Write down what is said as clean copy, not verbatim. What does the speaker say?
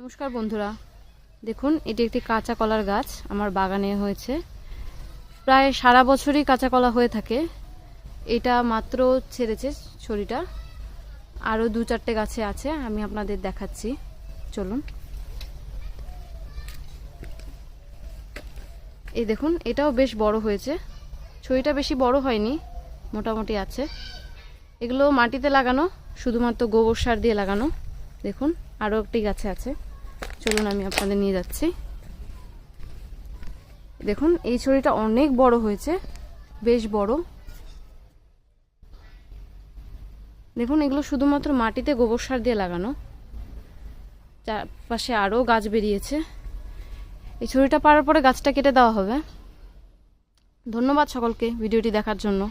নমস্কার বন্ধুরা, দেখুন এটি একটি কাঁচা কলার গাছ আমার বাগানে হয়েছে। প্রায় সারা বছরই কাঁচা কলা হয়ে থাকে। এটা মাত্র ছেড়েছে ছড়িটা, আরও 2-4টে গাছে আছে, আমি আপনাদের দেখাচ্ছি, চলুন। এই দেখুন, এটাও বেশ বড় হয়েছে, ছড়িটা বেশি বড় হয়নি, মোটামুটি আছে। এগুলো মাটিতে লাগানো, শুধুমাত্র গোবর সার দিয়ে লাগানো। দেখুন আরও একটি গাছে আছে, চলুন আমি আপনাদের নিয়ে যাচ্ছি। দেখুন এই ছড়িটা অনেক বড় হয়েছে, বেশ বড়। দেখুন এগুলো শুধুমাত্র মাটিতে গোবর সার দিয়ে লাগানো। চারপাশে আরও গাছ বেরিয়েছে। এই ছড়িটা পাড়ার পরে গাছটা কেটে দেওয়া হবে। ধন্যবাদ সকলকে ভিডিওটি দেখার জন্য।